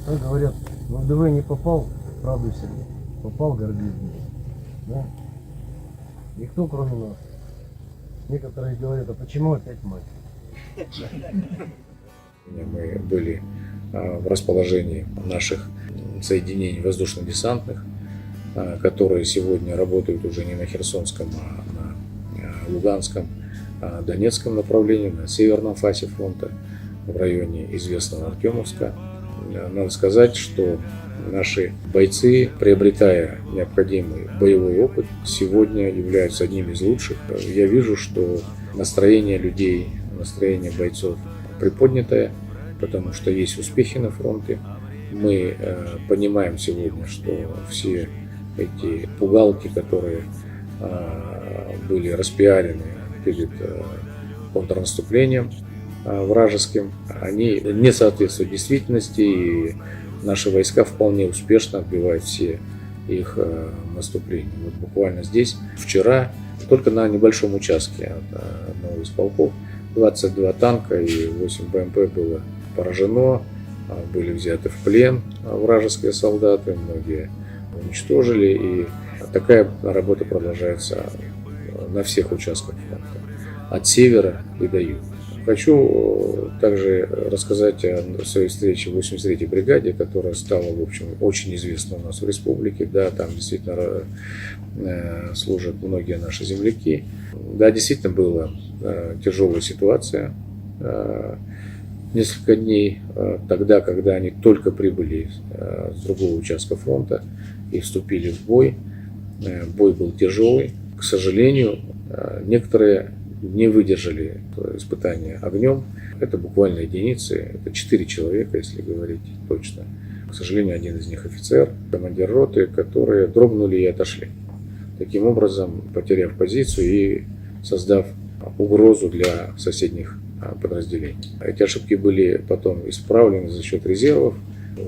Как говорят, в ВДВ не попал, радуйся. Попал, гордись. Да? Никто, кроме нас. Некоторые говорят, а почему опять мы? Мы были в расположении наших соединений воздушно-десантных, которые сегодня работают уже не на Херсонском, а на Луганском, Донецком направлении, на северном фасе фронта, в районе известного Артемовска. Надо сказать, что наши бойцы, приобретая необходимый боевой опыт, сегодня являются одними из лучших. Я вижу, что настроение людей, настроение бойцов приподнятое, потому что есть успехи на фронте. Мы понимаем сегодня, что все эти пугалки, которые были распиарены перед контрнаступлением вражеским, они не соответствуют действительности, и наши войска вполне успешно отбивают все их наступления. Вот буквально здесь вчера, только на небольшом участке от одного из полков, 22 танка и 8 БМП было поражено, были взяты в плен вражеские солдаты, многие уничтожили, и такая работа продолжается на всех участках фронта, от севера и до юга. Хочу также рассказать о своей встрече в 83-й бригаде, которая стала, в общем, очень известна у нас в республике. Да, там действительно служат многие наши земляки. Да, действительно была тяжелая ситуация. Несколько дней тогда, когда они только прибыли с другого участка фронта и вступили в бой. Бой был тяжелый. К сожалению, некоторые не выдержали испытания огнем. Это буквально единицы, это 4 человека, если говорить точно. К сожалению, один из них офицер, командир роты, которые дрогнули и отошли. Таким образом, потеряв позицию и создав угрозу для соседних подразделений. Эти ошибки были потом исправлены за счет резервов,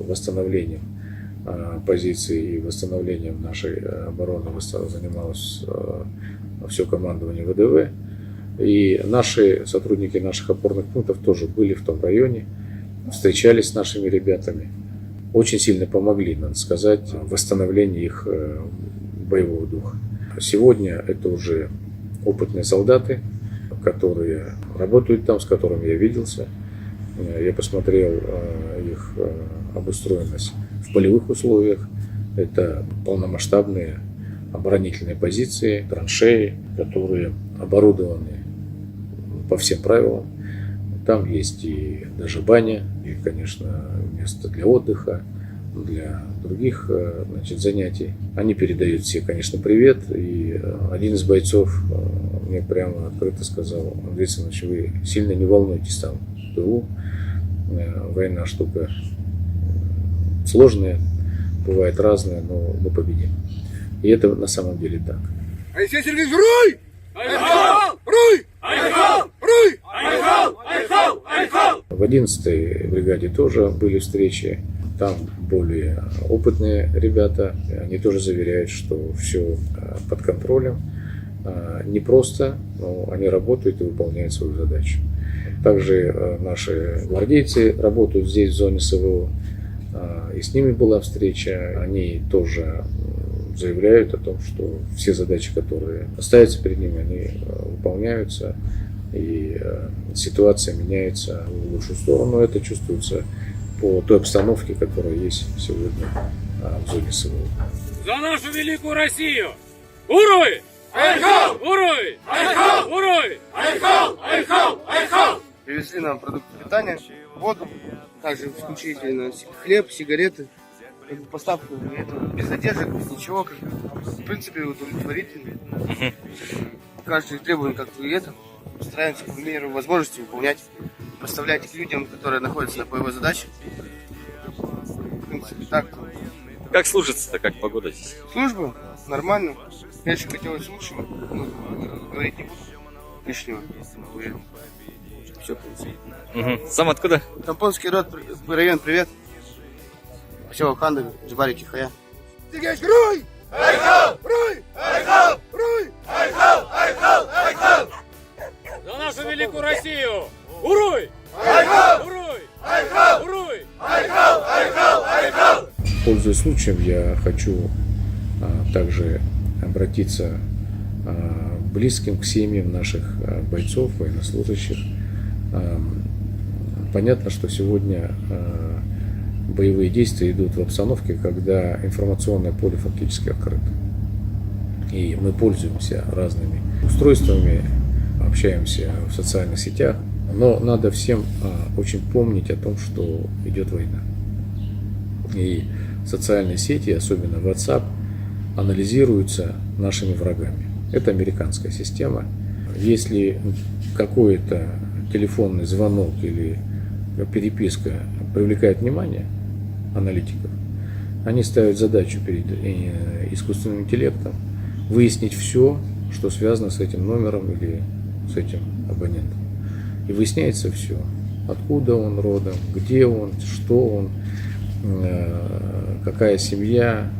восстановлением позиций и восстановлением нашей обороны занималось все командование ВДВ. И наши сотрудники наших опорных пунктов тоже были в том районе, встречались с нашими ребятами. Очень сильно помогли, надо сказать, в восстановлении их боевого духа. Сегодня это уже опытные солдаты, которые работают там, с которыми я виделся. Я посмотрел их обустроенность в полевых условиях. Это полномасштабные оборонительные позиции, траншеи, которые оборудованы по всем правилам. Там есть и даже баня, и, конечно, место для отдыха, для других, значит, занятий. Они передают все, конечно, привет. И один из бойцов мне прямо открыто сказал: Андрей Александрович, вы сильно не волнуйтесь там в тылу. Война штука сложная, бывает разная, но мы победим. И это на самом деле так. Алексей Сергеевич, руй! Айхал! Руй! Айхал! Руй! Айхал! Айхал! Айхал! В 11-й бригаде тоже были встречи. Там более опытные ребята. Они тоже заверяют, что все под контролем. Не просто, но они работают и выполняют свою задачу. Также наши гвардейцы работают здесь, в зоне СВО. И с ними была встреча. Они тоже заявляют о том, что все задачи, которые ставятся перед ними, они выполняются, и ситуация меняется в лучшую сторону. Это чувствуется по той обстановке, которая есть сегодня в зоне СВО. За нашу великую Россию! Уруй! Айхал! Уруй! Айхал! Уруй! Айхал! Айхал! Айхал! Привезли нам продукты питания, воду, также исключительно хлеб, сигареты. Поставку без задержек, без ничего. В принципе, удовлетворительно. Каждый требует, как и это. Стараемся по мере возможности выполнять, поставлять их людям, которые находятся на боевой задаче. В принципе, так. Как служится-то, как погода здесь? Служба нормально. Конечно, хотелось лучшего. Говорить не буду лишнего. Все, в принципе. Сам откуда? Тампонский район, привет. Поселок Ханды, Джибарики, Хая. Сергеевич, руй! Айхал! Руй! Айхал! Руй! Айхал! Айхал! Айхал! За нашу великую Россию! Уруй! Айхал! Уруй! Айхал! Уруй! Айхал! Айхал! Пользуясь случаем, я хочу также обратиться близким к семьям наших бойцов, военнослужащих. Понятно, что сегодня боевые действия идут в обстановке, когда информационное поле фактически открыто. И мы пользуемся разными устройствами, общаемся в социальных сетях. Но надо всем очень помнить о том, что идет война. И социальные сети, особенно WhatsApp, анализируются нашими врагами. Это американская система. Если какой-то телефонный звонок или переписка привлекает внимание аналитиков, они ставят задачу перед искусственным интеллектом выяснить все, что связано с этим номером или с этим абонентом. И выясняется все. Откуда он родом, где он, что он, какая семья,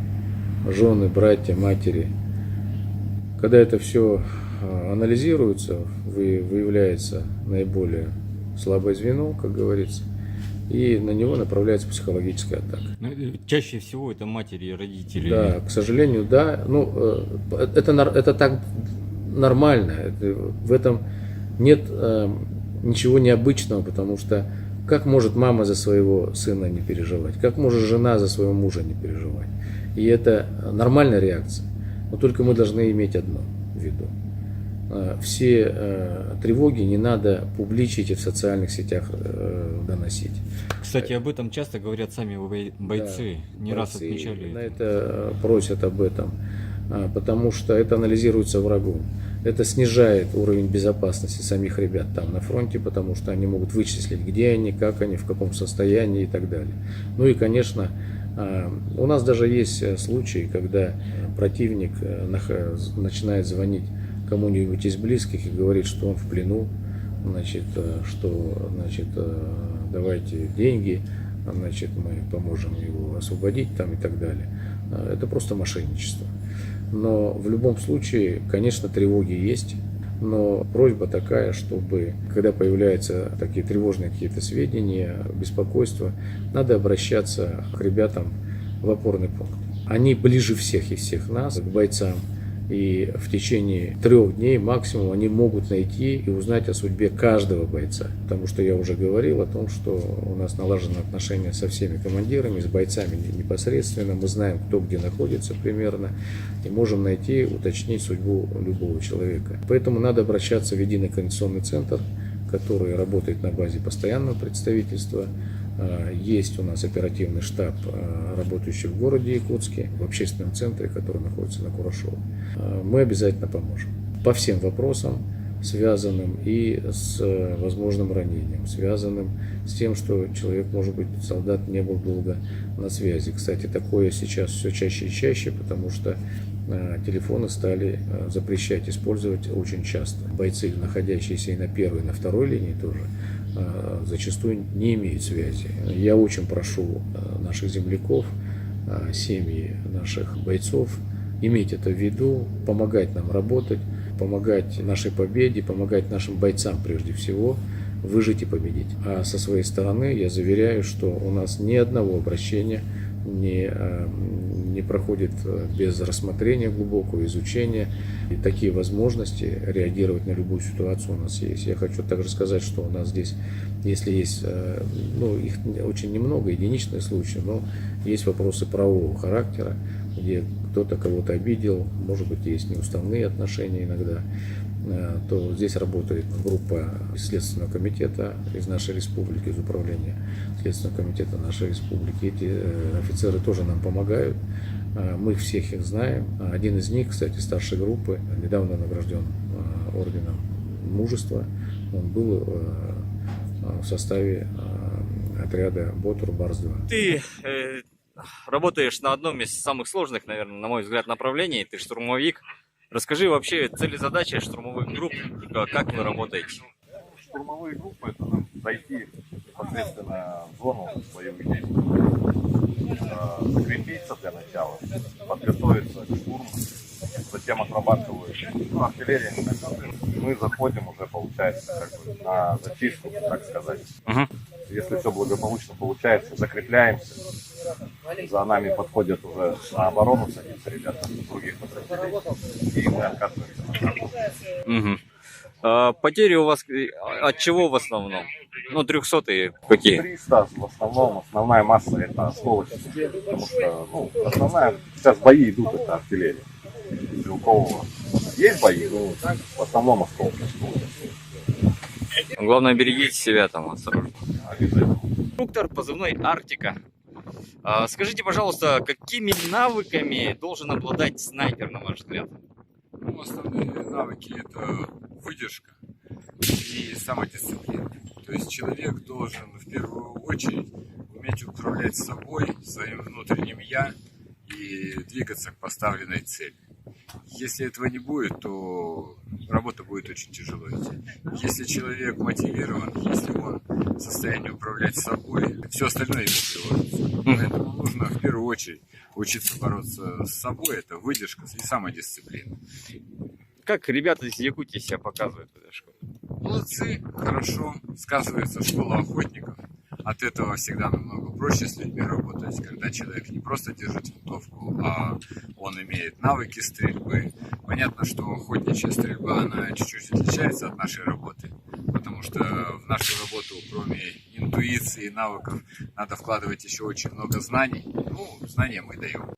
жены, братья, матери. Когда это все анализируется, выявляется наиболее слабое звено, как говорится, и на него направляется психологическая атака. Чаще всего это матери и родители. Да, к сожалению, да. Ну, это так нормально. В этом нет ничего необычного, потому что как может мама за своего сына не переживать? Как может жена за своего мужа не переживать? И это нормальная реакция. Но только мы должны иметь одно в виду. Все тревоги не надо публичить и в социальных сетях доносить. Кстати, об этом часто говорят сами бойцы. Да, не раз бойцы отмечали на это. это просят об этом, потому что это анализируется врагом. Это снижает уровень безопасности самих ребят там на фронте, потому что они могут вычислить, где они, как они, в каком состоянии и так далее. Ну и, конечно, у нас даже есть случаи, когда противник начинает звонить кому-нибудь из близких и говорит, что он в плену, значит, давайте деньги, значит, мы поможем его освободить там и так далее. Это просто мошенничество. Но в любом случае, конечно, тревоги есть, но просьба такая, чтобы, когда появляются такие тревожные какие-то сведения, беспокойство, надо обращаться к ребятам в опорный пункт. Они ближе всех из всех нас, к бойцам, и в течение 3 дней максимум они могут найти и узнать о судьбе каждого бойца. Потому что я уже говорил о том, что у нас налажены отношения со всеми командирами, с бойцами непосредственно. Мы знаем, кто где находится примерно, и можем найти, уточнить судьбу любого человека. Поэтому надо обращаться в Единый координационный центр, который работает на базе постоянного представительства. Есть у нас оперативный штаб, работающий в городе Якутске, в общественном центре, который находится на Курашово. Мы обязательно поможем по всем вопросам, связанным и с возможным ранением, связанным с тем, что человек, может быть, солдат не был долго на связи. Кстати, такое сейчас все чаще и чаще, потому что телефоны стали запрещать использовать очень часто. Бойцы, находящиеся и на первой, и на второй линии тоже, зачастую не имеют связи. Я очень прошу наших земляков, семьи наших бойцов иметь это в виду, помогать нам работать, помогать нашей победе, помогать нашим бойцам прежде всего выжить и победить. А со своей стороны я заверяю, что у нас ни одного обращения не проходит без рассмотрения, глубокого изучения. И такие возможности реагировать на любую ситуацию у нас есть. Я хочу также сказать, что у нас здесь, если есть, ну, их очень немного, единичные случаи, но есть вопросы правового характера, где кто-то кого-то обидел, может быть, есть неуставные отношения иногда, то здесь работает группа Следственного комитета из нашей республики, из управления Следственного комитета нашей республики. Эти офицеры тоже нам помогают. Мы всех их знаем. Один из них, кстати, старшей группы, недавно награжден орденом мужества. Он был в составе отряда Ботур Барс-2. Ты работаешь на одном из самых сложных, наверное, на мой взгляд, направлений. Ты штурмовик. Расскажи вообще цели и задачи штурмовых групп, как вы работаете? Штурмовые группы — это нам зайти непосредственно в зону боевых действий, закрепиться для начала, подготовиться к штурму, затем отрабатывают артиллерия. Мы заходим уже, получается, как бы на зачистку, так сказать. Если все благополучно получается, закрепляемся, За нами подходят уже на оборону, садятся ребята других подразделений, и мы оказываемся на работу. Мгм. Потери у вас от чего в основном? Ну, 300-е какие? 300 в основном, основная масса это осколочные, потому что, ну, основная, сейчас бои идут, это артиллерия, стрелкового. Есть бои, но в основном осколки. Главное, берегите себя там осторожно. Обязательно. Инструктор позывной Арктика. Скажите, пожалуйста, какими навыками должен обладать снайпер, на ваш взгляд? Ну, основные навыки – это выдержка и самодисциплина. То есть человек должен в первую очередь уметь управлять собой, своим внутренним «я» и двигаться к поставленной цели. Если этого не будет, то работа будет очень тяжело идти. Если человек мотивирован, если он в состоянии управлять собой, все остальное ему приложится. Поэтому нужно в первую очередь учиться бороться с собой, это выдержка и самодисциплина. Как ребята из Якутии себя показывают в этой школе? Молодцы, хорошо, сказывается школа охотников. От этого всегда намного проще с людьми работать, когда человек не просто держит винтовку, а он имеет навыки стрельбы. Понятно, что охотничья стрельба, она чуть-чуть отличается от нашей работы, потому что в нашу работу, кроме интуиции и навыков, надо вкладывать еще очень много знаний. Ну, знания мы даем.